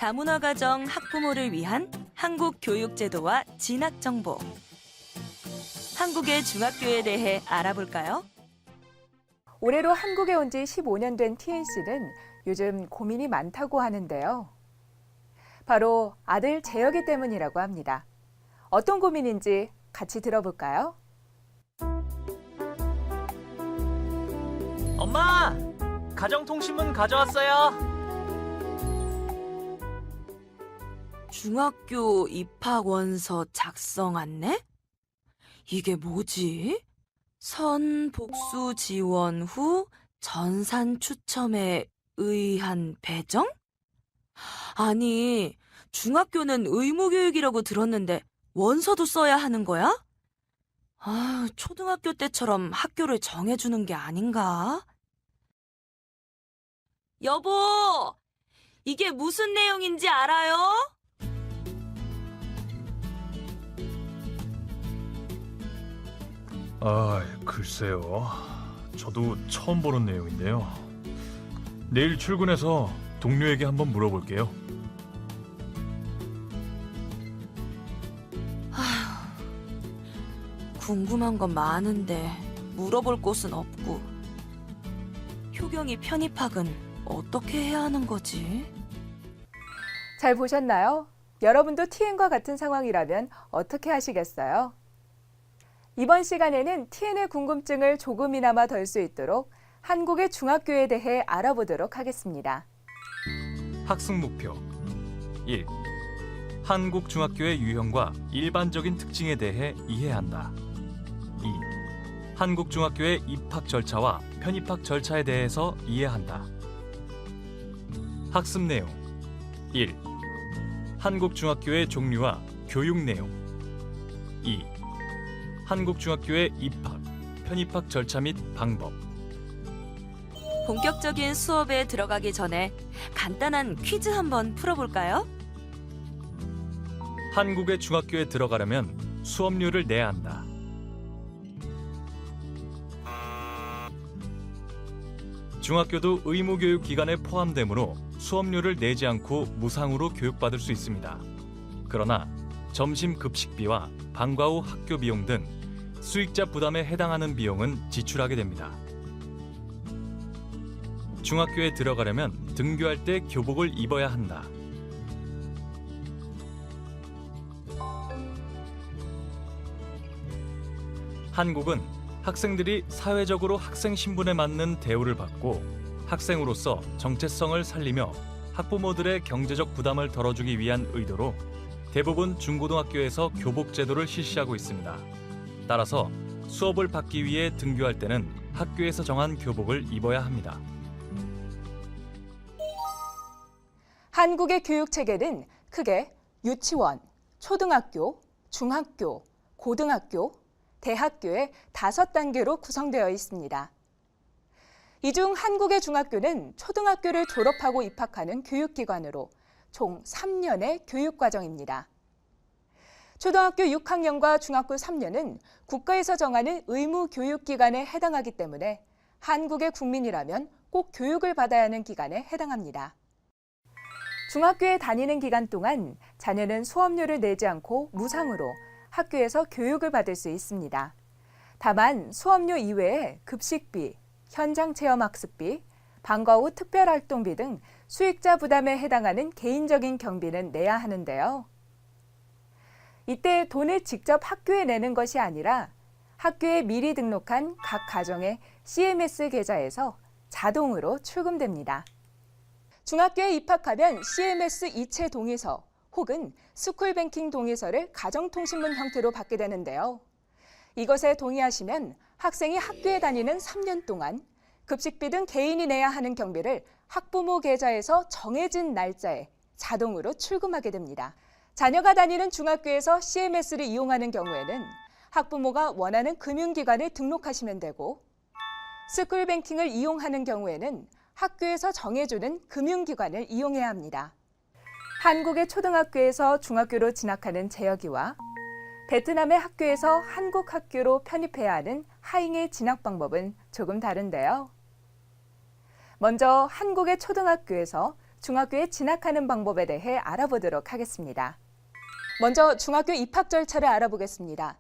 다문화 가정 학부모를 위한 한국 교육 제도와 진학 정보. 한국의 중학교에 대해 알아볼까요? 올해로 한국에 온 지 15년 된 티은 씨는 요즘 고민이 많다고 하는데요. 바로 아들 재혁이 때문이라고 합니다. 어떤 고민인지 같이 들어볼까요? 엄마! 가정통신문 가져왔어요. 중학교 입학 원서 작성 안내? 이게 뭐지? 선 복수 지원 후 전산 추첨에 의한 배정? 아니, 중학교는 의무교육이라고 들었는데 원서도 써야 하는 거야? 아, 초등학교 때처럼 학교를 정해주는 게 아닌가? 여보, 이게 무슨 내용인지 알아요? 글쎄요. 저도 처음 보는 내용인데요. 내일 출근해서 동료에게 한번 물어볼게요. 궁금한 건 많은데 물어볼 곳은 없고. 효경이 편입학은 어떻게 해야 하는 거지? 잘 보셨나요? 여러분도 TN과 같은 상황이라면 어떻게 하시겠어요? 이번 시간에는 TN의 궁금증을 조금이나마 덜 수 있도록 한국의 중학교에 대해 알아보도록 하겠습니다. 학습 목표 1. 한국 중학교의 유형과 일반적인 특징에 대해 이해한다. 2. 한국 중학교의 입학 절차와 편입학 절차에 대해서 이해한다. 학습 내용 1. 한국 중학교의 종류와 교육 내용 2. 한국 중학교의 입학, 편입학 절차 및 방법. 본격적인 수업에 들어가기 전에 간단한 퀴즈 한번 풀어볼까요? 한국의 중학교에 들어가려면 수업료를 내야 한다. 중학교도 의무교육 기간에 포함되므로 수업료를 내지 않고 무상으로 교육받을 수 있습니다. 그러나 점심 급식비와 방과 후 학교 비용 등 수익자 부담에 해당하는 비용은 지출하게 됩니다. 중학교에 들어가려면 등교할 때 교복을 입어야 한다. 한국은 학생들이 사회적으로 학생 신분에 맞는 대우를 받고 학생으로서 정체성을 살리며 학부모들의 경제적 부담을 덜어주기 위한 의도로 대부분 중고등학교에서 교복 제도를 실시하고 있습니다. 따라서 수업을 받기 위해 등교할 때는 학교에서 정한 교복을 입어야 합니다. 한국의 교육 체계는 크게 유치원, 초등학교, 중학교, 고등학교, 대학교의 5단계로 구성되어 있습니다. 이 중 한국의 중학교는 초등학교를 졸업하고 입학하는 교육기관으로 총 3년의 교육과정입니다. 초등학교 6학년과 중학교 3년은 국가에서 정하는 의무 교육기관에 해당하기 때문에 한국의 국민이라면 꼭 교육을 받아야 하는 기간에 해당합니다. 중학교에 다니는 기간 동안 자녀는 수업료를 내지 않고 무상으로 학교에서 교육을 받을 수 있습니다. 다만 수업료 이외에 급식비, 현장체험학습비, 방과 후 특별활동비 등 수익자 부담에 해당하는 개인적인 경비는 내야 하는데요. 이때 돈을 직접 학교에 내는 것이 아니라 학교에 미리 등록한 각 가정의 CMS 계좌에서 자동으로 출금됩니다. 중학교에 입학하면 CMS 이체 동의서 혹은 스쿨뱅킹 동의서를 가정통신문 형태로 받게 되는데요. 이것에 동의하시면 학생이 학교에 다니는 3년 동안 급식비 등 개인이 내야 하는 경비를 학부모 계좌에서 정해진 날짜에 자동으로 출금하게 됩니다. 자녀가 다니는 중학교에서 CMS를 이용하는 경우에는 학부모가 원하는 금융기관에 등록하시면 되고, 스쿨뱅킹을 이용하는 경우에는 학교에서 정해주는 금융기관을 이용해야 합니다. 한국의 초등학교에서 중학교로 진학하는 재혁이와 베트남의 학교에서 한국 학교로 편입해야 하는 하잉의 진학 방법은 조금 다른데요. 먼저 한국의 초등학교에서 중학교에 진학하는 방법에 대해 알아보도록 하겠습니다. 먼저 중학교 입학 절차를 알아보겠습니다.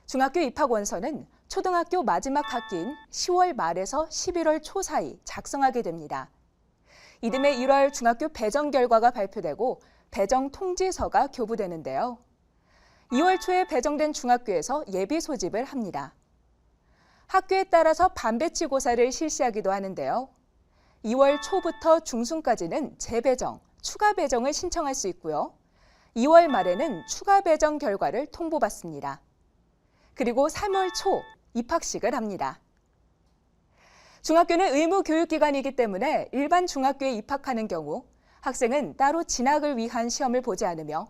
중학교 입학 원서는 초등학교 마지막 학기인 10월 말에서 11월 초 사이 작성하게 됩니다. 이듬해 1월 중학교 배정 결과가 발표되고 배정 통지서가 교부되는데요. 2월 초에 배정된 중학교에서 예비 소집을 합니다. 학교에 따라서 반배치 고사를 실시하기도 하는데요. 2월 초부터 중순까지는 재배정, 추가 배정을 신청할 수 있고요. 2월 말에는 추가 배정 결과를 통보받습니다. 그리고 3월 초 입학식을 합니다. 중학교는 의무 교육기관이기 때문에 일반 중학교에 입학하는 경우 학생은 따로 진학을 위한 시험을 보지 않으며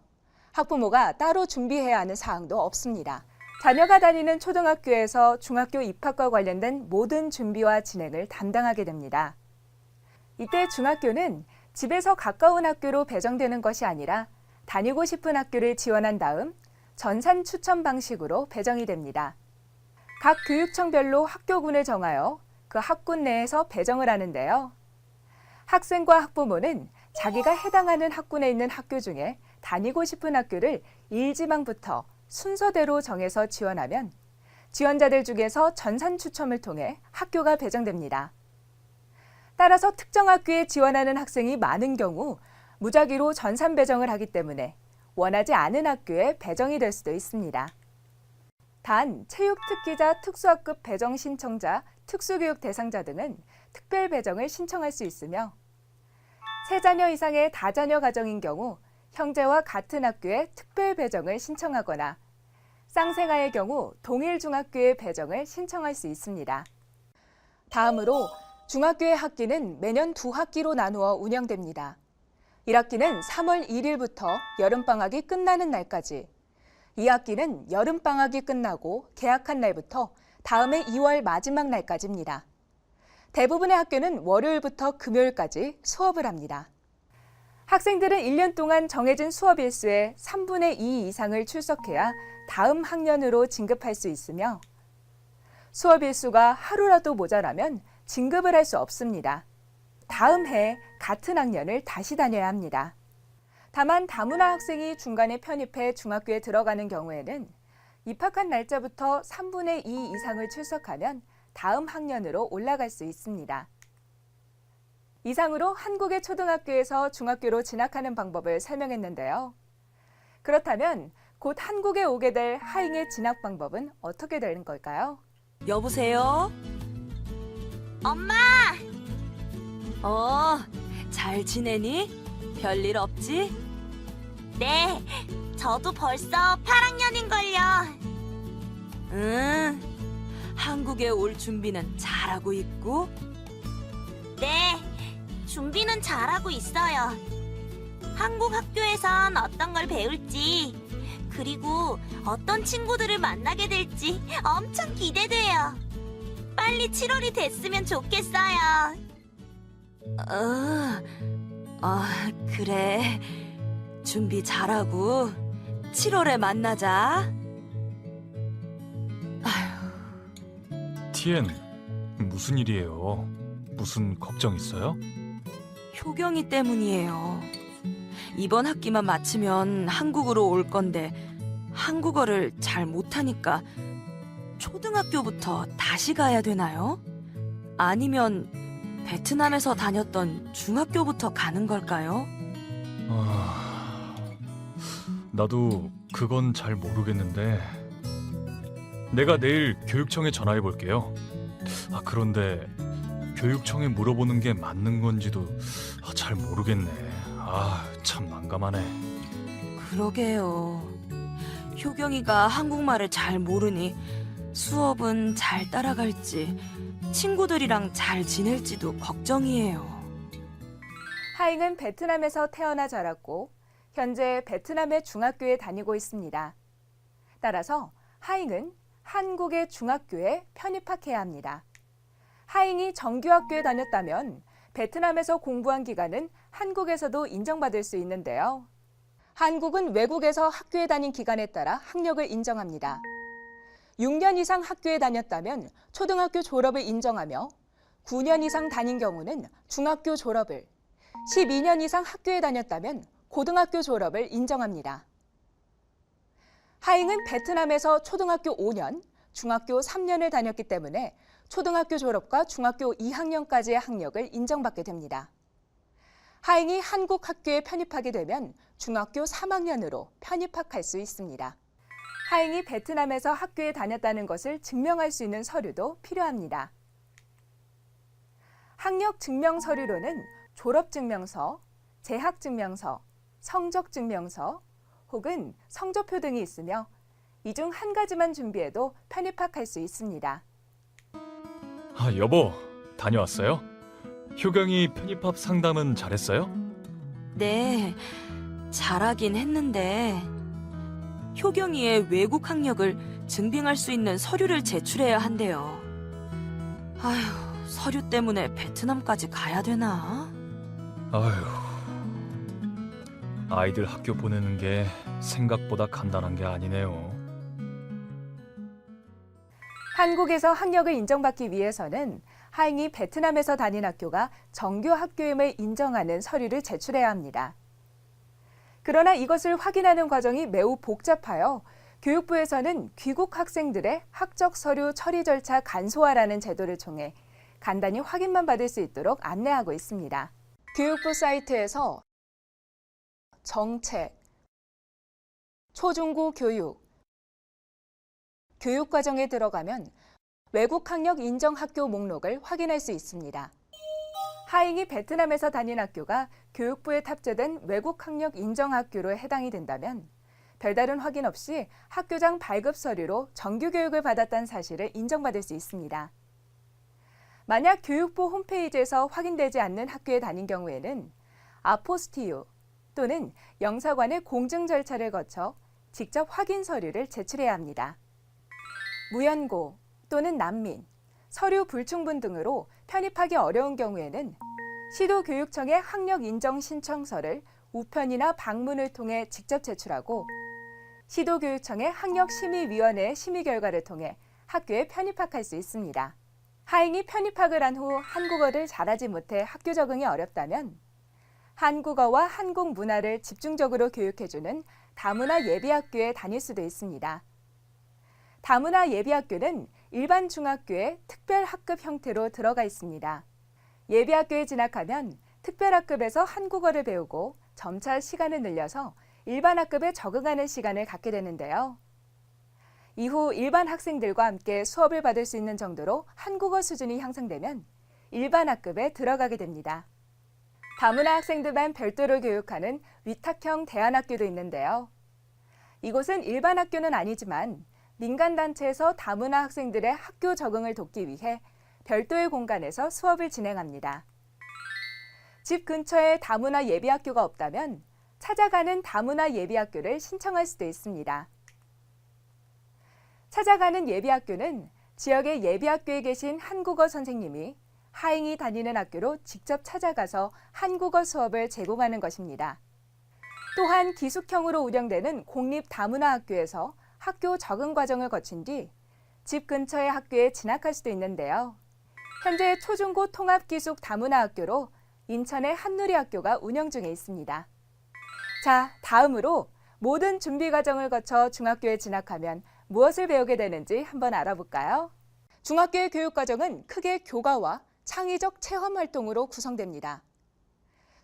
학부모가 따로 준비해야 하는 사항도 없습니다. 자녀가 다니는 초등학교에서 중학교 입학과 관련된 모든 준비와 진행을 담당하게 됩니다. 이때 중학교는 집에서 가까운 학교로 배정되는 것이 아니라 다니고 싶은 학교를 지원한 다음 전산 추천 방식으로 배정이 됩니다. 각 교육청별로 학교군을 정하여 그 학군 내에서 배정을 하는데요. 학생과 학부모는 자기가 해당하는 학군에 있는 학교 중에 다니고 싶은 학교를 일지망부터 순서대로 정해서 지원하면 지원자들 중에서 전산 추첨을 통해 학교가 배정됩니다. 따라서 특정 학교에 지원하는 학생이 많은 경우 무작위로 전산 배정을 하기 때문에 원하지 않은 학교에 배정이 될 수도 있습니다. 단, 체육특기자 특수학급 배정 신청자, 특수교육 대상자 등은 특별 배정을 신청할 수 있으며 3자녀 이상의 다자녀 가정인 경우 형제와 같은 학교에 특별 배정을 신청하거나 쌍생아의 경우 동일 중학교에 배정을 신청할 수 있습니다. 다음으로 중학교의 학기는 매년 2학기로 나누어 운영됩니다. 1학기는 3월 1일부터 여름방학이 끝나는 날까지, 2학기는 여름방학이 끝나고 개학한 날부터 다음해 2월 마지막 날까지입니다. 대부분의 학교는 월요일부터 금요일까지 수업을 합니다. 학생들은 1년 동안 정해진 수업 일수의 3분의 2 이상을 출석해야 다음 학년으로 진급할 수 있으며 수업 일수가 하루라도 모자라면 진급을 할 수 없습니다. 다음 해 같은 학년을 다시 다녀야 합니다. 다만 다문화 학생이 중간에 편입해 중학교에 들어가는 경우에는 입학한 날짜부터 3분의 2 이상을 출석하면 다음 학년으로 올라갈 수 있습니다. 이상으로 한국의 초등학교에서 중학교로 진학하는 방법을 설명했는데요. 그렇다면 곧 한국에 오게 될 하잉의 진학 방법은 어떻게 되는 걸까요? 여보세요? 엄마! 잘 지내니? 별일 없지? 네, 저도 벌써 8학년인걸요. 응. 한국에 올 준비는 잘하고 있고? 네, 준비는 잘하고 있어요. 한국 학교에선 어떤 걸 배울지, 그리고 어떤 친구들을 만나게 될지 엄청 기대돼요. 빨리 7월이 됐으면 좋겠어요. 그래. 준비 잘하고 7월에 만나자. 티엔, 무슨 일이에요? 무슨 걱정 있어요? 효경이 때문이에요. 이번 학기만 마치면 한국으로 올 건데 한국어를 잘 못하니까 초등학교부터 다시 가야 되나요? 아니면 베트남에서 다녔던 중학교부터 가는 걸까요? 나도 그건 잘 모르겠는데 내가 내일 교육청에 전화해 볼게요. 그런데 교육청에 물어보는 게 맞는 건지도 잘 모르겠네. 참 난감하네. 그러게요. 효경이가 한국말을 잘 모르니 수업은 잘 따라갈지 친구들이랑 잘 지낼지도 걱정이에요. 하잉은 베트남에서 태어나 자랐고 현재 베트남의 중학교에 다니고 있습니다. 따라서 하잉은 한국의 중학교에 편입학해야 합니다. 하잉이 정규학교에 다녔다면 베트남에서 공부한 기간은 한국에서도 인정받을 수 있는데요. 한국은 외국에서 학교에 다닌 기간에 따라 학력을 인정합니다. 6년 이상 학교에 다녔다면 초등학교 졸업을 인정하며 9년 이상 다닌 경우는 중학교 졸업을, 12년 이상 학교에 다녔다면 고등학교 졸업을 인정합니다. 하잉은 베트남에서 초등학교 5년, 중학교 3년을 다녔기 때문에 초등학교 졸업과 중학교 2학년까지의 학력을 인정받게 됩니다. 하잉이 한국 학교에 편입하게 되면 중학교 3학년으로 편입학할 수 있습니다. 하잉이 베트남에서 학교에 다녔다는 것을 증명할 수 있는 서류도 필요합니다. 학력 증명 서류로는 졸업증명서, 재학증명서, 성적증명서 혹은 성적표 등이 있으며 이 중 한 가지만 준비해도 편입학할 수 있습니다. 아, 여보, 다녀왔어요? 효경이 편입합 상담은 잘했어요? 네, 잘하긴 했는데 효경이의 외국 학력을 증빙할 수 있는 서류를 제출해야 한대요. 아휴, 서류 때문에 베트남까지 가야 되나? 아휴, 아이들 학교 보내는 게 생각보다 간단한 게 아니네요. 한국에서 학력을 인정받기 위해서는 하잉이 베트남에서 다닌 학교가 정규 학교임을 인정하는 서류를 제출해야 합니다. 그러나 이것을 확인하는 과정이 매우 복잡하여 교육부에서는 귀국 학생들의 학적 서류 처리 절차 간소화라는 제도를 통해 간단히 확인만 받을 수 있도록 안내하고 있습니다. 교육부 사이트에서 정책, 초중고 교육, 교육과정에 들어가면 외국 학력 인정 학교 목록을 확인할 수 있습니다. 하잉이 베트남에서 다닌 학교가 교육부에 탑재된 외국 학력 인정 학교로 해당이 된다면 별다른 확인 없이 학교장 발급 서류로 정규 교육을 받았다는 사실을 인정받을 수 있습니다. 만약 교육부 홈페이지에서 확인되지 않는 학교에 다닌 경우에는 아포스티유 또는 영사관의 공증 절차를 거쳐 직접 확인 서류를 제출해야 합니다. 무연고 또는 난민, 서류 불충분 등으로 편입하기 어려운 경우에는 시도교육청의 학력 인정 신청서를 우편이나 방문을 통해 직접 제출하고 시도교육청의 학력심의위원회의 심의 결과를 통해 학교에 편입학할 수 있습니다. 하잉이 편입학을 한 후 한국어를 잘하지 못해 학교 적응이 어렵다면 한국어와 한국 문화를 집중적으로 교육해주는 다문화 예비학교에 다닐 수도 있습니다. 다문화 예비학교는 일반 중학교에 특별학급 형태로 들어가 있습니다. 예비학교에 진학하면 특별학급에서 한국어를 배우고 점차 시간을 늘려서 일반 학급에 적응하는 시간을 갖게 되는데요. 이후 일반 학생들과 함께 수업을 받을 수 있는 정도로 한국어 수준이 향상되면 일반 학급에 들어가게 됩니다. 다문화 학생들만 별도로 교육하는 위탁형 대안학교도 있는데요. 이곳은 일반 학교는 아니지만 민간단체에서 다문화 학생들의 학교 적응을 돕기 위해 별도의 공간에서 수업을 진행합니다. 집 근처에 다문화 예비학교가 없다면 찾아가는 다문화 예비학교를 신청할 수도 있습니다. 찾아가는 예비학교는 지역의 예비학교에 계신 한국어 선생님이 하잉이 다니는 학교로 직접 찾아가서 한국어 수업을 제공하는 것입니다. 또한 기숙형으로 운영되는 공립 다문화 학교에서 학교 적응 과정을 거친 뒤 집 근처의 학교에 진학할 수도 있는데요. 현재 초중고 통합기숙 다문화 학교로 인천의 한누리학교가 운영 중에 있습니다. 자, 다음으로 모든 준비 과정을 거쳐 중학교에 진학하면 무엇을 배우게 되는지 한번 알아볼까요? 중학교의 교육 과정은 크게 교과와 창의적 체험 활동으로 구성됩니다.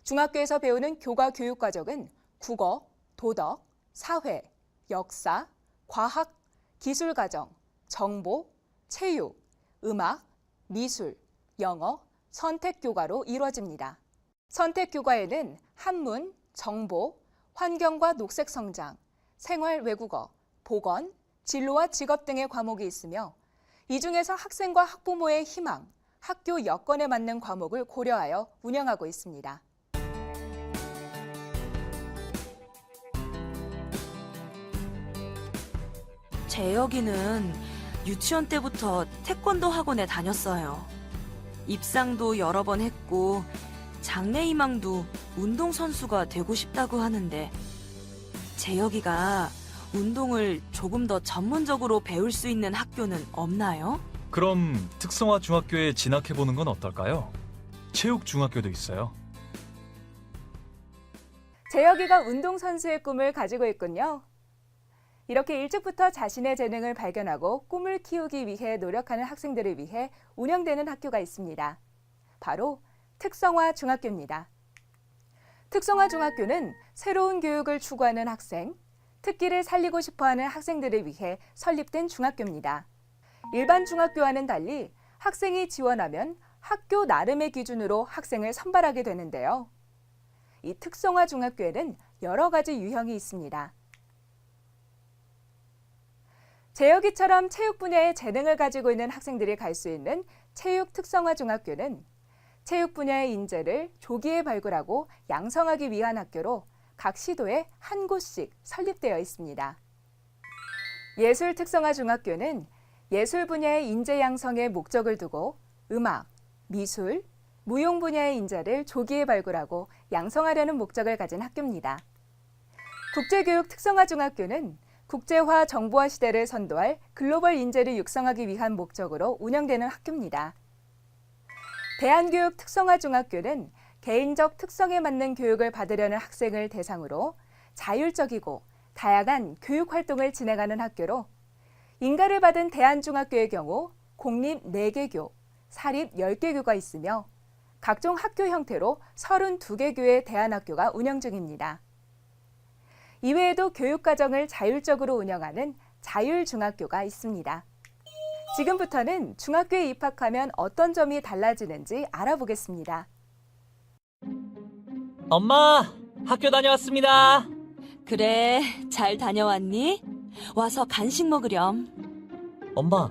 중학교에서 배우는 교과 교육 과정은 국어, 도덕, 사회, 역사, 과학, 기술 과정, 정보, 체육, 음악, 미술, 영어, 선택 교과로 이루어집니다. 선택 교과에는 한문, 정보, 환경과 녹색 성장, 생활 외국어, 보건, 진로와 직업 등의 과목이 있으며 이 중에서 학생과 학부모의 희망, 학교 여건에 맞는 과목을 고려하여 운영하고 있습니다. 재혁이는 유치원 때부터 태권도 학원에 다녔어요. 입상도 여러 번 했고 장래희망도 운동선수가 되고 싶다고 하는데 재혁이가 운동을 조금 더 전문적으로 배울 수 있는 학교는 없나요? 그럼 특성화 중학교에 진학해보는 건 어떨까요? 체육 중학교도 있어요. 재혁이가 운동선수의 꿈을 가지고 있군요. 이렇게 일찍부터 자신의 재능을 발견하고 꿈을 키우기 위해 노력하는 학생들을 위해 운영되는 학교가 있습니다. 바로 특성화 중학교입니다. 특성화 중학교는 새로운 교육을 추구하는 학생, 특기를 살리고 싶어하는 학생들을 위해 설립된 중학교입니다. 일반 중학교와는 달리 학생이 지원하면 학교 나름의 기준으로 학생을 선발하게 되는데요. 이 특성화 중학교에는 여러 가지 유형이 있습니다. 재혁이처럼 체육 분야에 재능을 가지고 있는 학생들이 갈 수 있는 체육 특성화 중학교는 체육 분야의 인재를 조기에 발굴하고 양성하기 위한 학교로 각 시도에 한 곳씩 설립되어 있습니다. 예술 특성화 중학교는 예술 분야의 인재 양성에 목적을 두고 음악, 미술, 무용 분야의 인재를 조기에 발굴하고 양성하려는 목적을 가진 학교입니다. 국제교육 특성화 중학교는 국제화 정보화 시대를 선도할 글로벌 인재를 육성하기 위한 목적으로 운영되는 학교입니다. 대한교육 특성화 중학교는 개인적 특성에 맞는 교육을 받으려는 학생을 대상으로 자율적이고 다양한 교육 활동을 진행하는 학교로 인가를 받은 대한중학교의 경우 공립 4개교, 사립 10개교가 있으며 각종 학교 형태로 32개 교의 대안학교가 운영 중입니다. 이외에도 교육과정을 자율적으로 운영하는 자율중학교가 있습니다. 지금부터는 중학교에 입학하면 어떤 점이 달라지는지 알아보겠습니다. 엄마, 학교 다녀왔습니다. 그래, 잘 다녀왔니? 와서 간식 먹으렴. 엄마,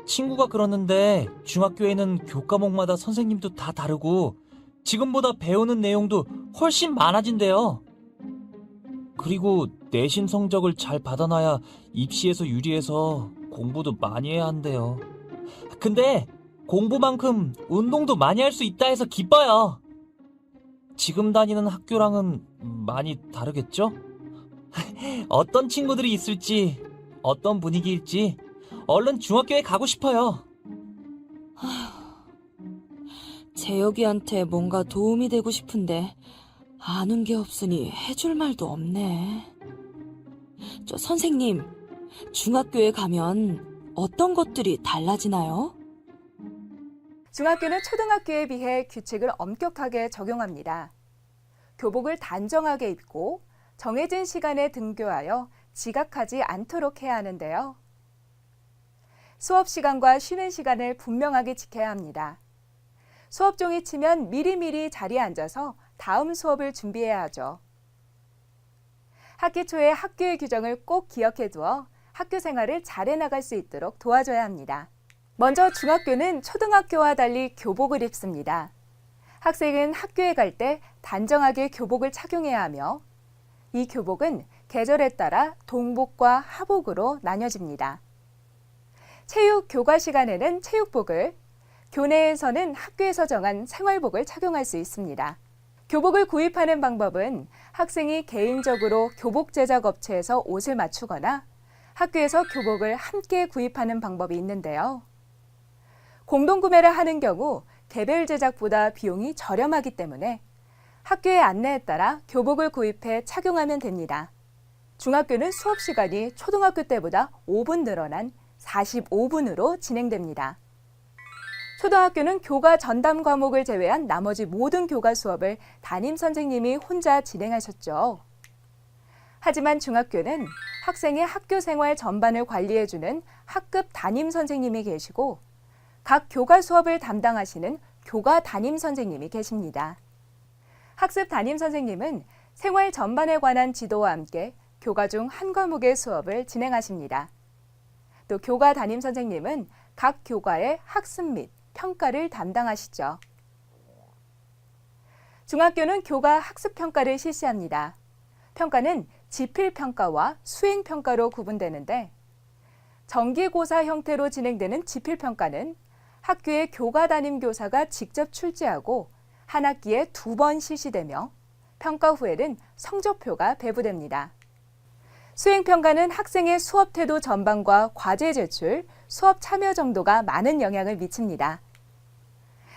친구가 그러는데 중학교에는 교과목마다 선생님도 다 다르고 지금보다 배우는 내용도 훨씬 많아진대요. 그리고 내신 성적을 잘 받아놔야 입시에서 유리해서 공부도 많이 해야 한대요. 근데 공부만큼 운동도 많이 할 수 있다 해서 기뻐요. 지금 다니는 학교랑은 많이 다르겠죠? 어떤 친구들이 있을지, 어떤 분위기일지 얼른 중학교에 가고 싶어요. 재혁이한테 뭔가 도움이 되고 싶은데 아는 게 없으니 해줄 말도 없네. 저 선생님, 중학교에 가면 어떤 것들이 달라지나요? 중학교는 초등학교에 비해 규칙을 엄격하게 적용합니다. 교복을 단정하게 입고 정해진 시간에 등교하여 지각하지 않도록 해야 하는데요. 수업 시간과 쉬는 시간을 분명하게 지켜야 합니다. 수업 종이 치면 미리미리 자리에 앉아서 다음 수업을 준비해야 하죠. 학기 초에 학교의 규정을 꼭 기억해 두어 학교 생활을 잘해 나갈 수 있도록 도와줘야 합니다. 먼저 중학교는 초등학교와 달리 교복을 입습니다. 학생은 학교에 갈 때 단정하게 교복을 착용해야 하며 이 교복은 계절에 따라 동복과 하복으로 나뉘어집니다. 체육 교과 시간에는 체육복을, 교내에서는 학교에서 정한 생활복을 착용할 수 있습니다. 교복을 구입하는 방법은 학생이 개인적으로 교복 제작 업체에서 옷을 맞추거나 학교에서 교복을 함께 구입하는 방법이 있는데요. 공동구매를 하는 경우 개별 제작보다 비용이 저렴하기 때문에 학교의 안내에 따라 교복을 구입해 착용하면 됩니다. 중학교는 수업 시간이 초등학교 때보다 5분 늘어난 45분으로 진행됩니다. 초등학교는 교과 전담 과목을 제외한 나머지 모든 교과 수업을 담임 선생님이 혼자 진행하셨죠. 하지만 중학교는 학생의 학교 생활 전반을 관리해주는 학급 담임 선생님이 계시고 각 교과 수업을 담당하시는 교과 담임 선생님이 계십니다. 학습 담임 선생님은 생활 전반에 관한 지도와 함께 교과 중 한 과목의 수업을 진행하십니다. 또 교과 담임 선생님은 각 교과의 학습 및 평가를 담당하시죠. 중학교는 교과 학습 평가를 실시합니다. 평가는 지필평가와 수행평가로 구분되는데 정기고사 형태로 진행되는 지필평가는 학교의 교과 담임 교사가 직접 출제하고 한 학기에 2번 실시되며 평가 후에는 성적표가 배부됩니다. 수행평가는 학생의 수업 태도 전반과 과제 제출, 수업 참여 정도가 많은 영향을 미칩니다.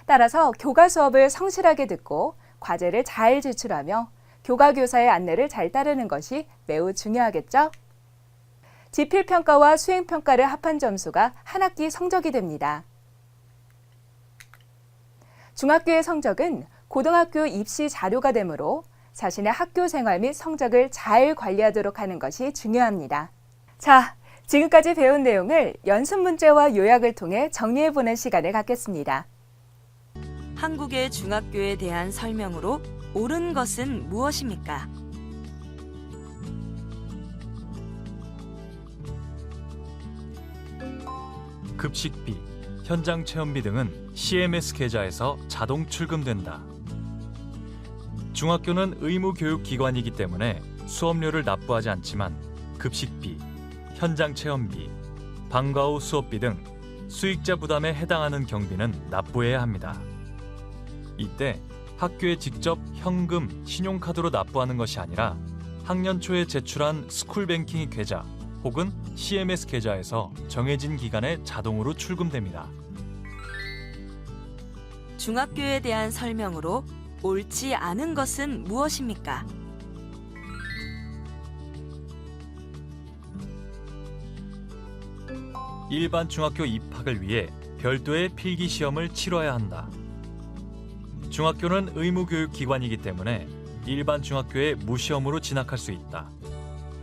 따라서 교과 수업을 성실하게 듣고 과제를 잘 제출하며 교과교사의 안내를 잘 따르는 것이 매우 중요하겠죠? 지필평가와 수행평가를 합한 점수가 한 학기 성적이 됩니다. 중학교의 성적은 고등학교 입시 자료가 되므로 자신의 학교 생활 및 성적을 잘 관리하도록 하는 것이 중요합니다. 자, 지금까지 배운 내용을 연습 문제와 요약을 통해 정리해보는 시간을 갖겠습니다. 한국의 중학교에 대한 설명으로 옳은 것은 무엇입니까? 급식비, 현장 체험비 등은 CMS 계좌에서 자동 출금된다. 중학교는 의무 교육 기관이기 때문에 수업료를 납부하지 않지만 급식비, 현장 체험비, 방과 후 수업비 등 수익자 부담에 해당하는 경비는 납부해야 합니다. 이때 학교에 직접 현금, 신용카드로 납부하는 것이 아니라 학년 초에 제출한 스쿨뱅킹 계좌 혹은 CMS 계좌에서 정해진 기간에 자동으로 출금됩니다. 중학교에 대한 설명으로 옳지 않은 것은 무엇입니까? 일반 중학교 입학을 위해 별도의 필기 시험을 치러야 한다. 중학교는 의무교육 기관이기 때문에 일반 중학교에 무시험으로 진학할 수 있다.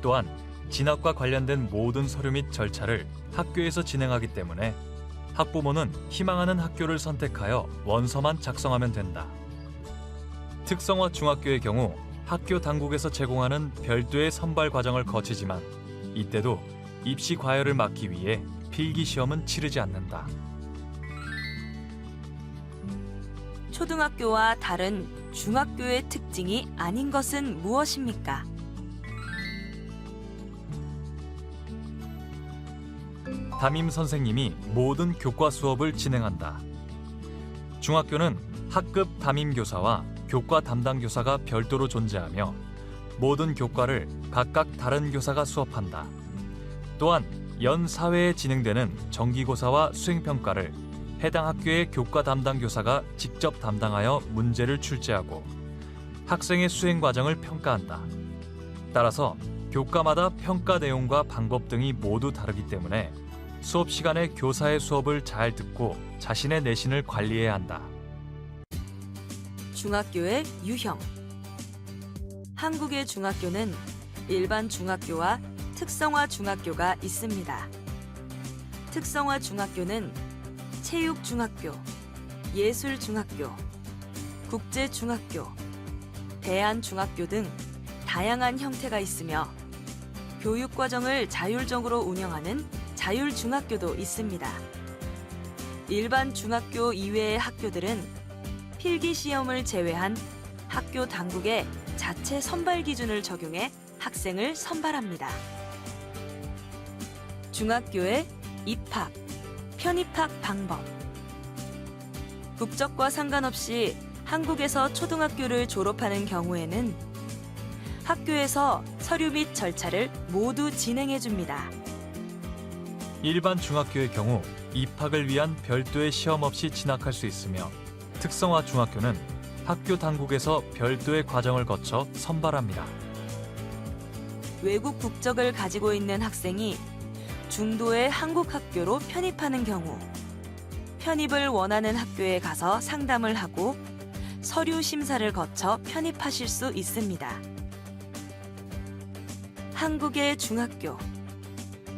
또한 진학과 관련된 모든 서류 및 절차를 학교에서 진행하기 때문에 학부모는 희망하는 학교를 선택하여 원서만 작성하면 된다. 특성화 중학교의 경우 학교 당국에서 제공하는 별도의 선발 과정을 거치지만 이때도 입시 과열을 막기 위해 필기 시험은 치르지 않는다. 초등학교와 다른 중학교의 특징이 아닌 것은 무엇입니까? 담임 선생님이 모든 교과 수업을 진행한다. 중학교는 학급 담임 교사와 교과 담당 교사가 별도로 존재하며 모든 교과를 각각 다른 교사가 수업한다. 또한 연 4회에 진행되는 정기고사와 수행평가를 해당 학교의 교과 담당 교사가 직접 담당하여 문제를 출제하고 학생의 수행 과정을 평가한다. 따라서 교과마다 평가 내용과 방법 등이 모두 다르기 때문에 수업 시간에 교사의 수업을 잘 듣고 자신의 내신을 관리해야 한다. 중학교의 유형. 한국의 중학교는 일반 중학교와 특성화 중학교가 있습니다. 특성화 중학교는 체육중학교, 예술중학교, 국제중학교, 대안중학교 등 다양한 형태가 있으며 교육과정을 자율적으로 운영하는 자율중학교도 있습니다. 일반 중학교 이외의 학교들은 필기시험을 제외한 학교 당국의 자체 선발 기준을 적용해 학생을 선발합니다. 중학교의 입학, 편입학 방법. 국적과 상관없이 한국에서 초등학교를 졸업하는 경우에는 학교에서 서류 및 절차를 모두 진행해 줍니다. 일반 중학교의 경우 입학을 위한 별도의 시험 없이 진학할 수 있으며 특성화 중학교는 학교 당국에서 별도의 과정을 거쳐 선발합니다. 외국 국적을 가지고 있는 학생이 중도의 한국 학교로 편입하는 경우 편입을 원하는 학교에 가서 상담을 하고 서류 심사를 거쳐 편입하실 수 있습니다. 한국의 중학교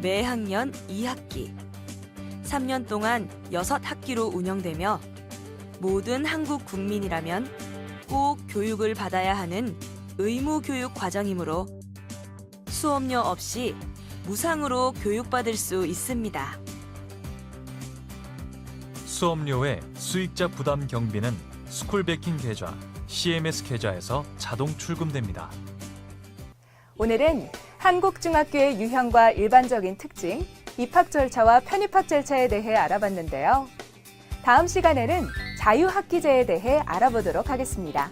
매학년 2학기 3년 동안 6학기로 운영되며 모든 한국 국민이라면 꼭 교육을 받아야 하는 의무 교육 과정이므로 수업료 없이 무상으로 교육받을 수 있습니다. 수업료의 수익자 부담 경비는 스쿨뱅킹 계좌, CMS 계좌에서 자동 출금됩니다. 오늘은 한국 중학교의 유형과 일반적인 특징, 입학 절차와 편입학 절차에 대해 알아봤는데요. 다음 시간에는 자유학기제에 대해 알아보도록 하겠습니다.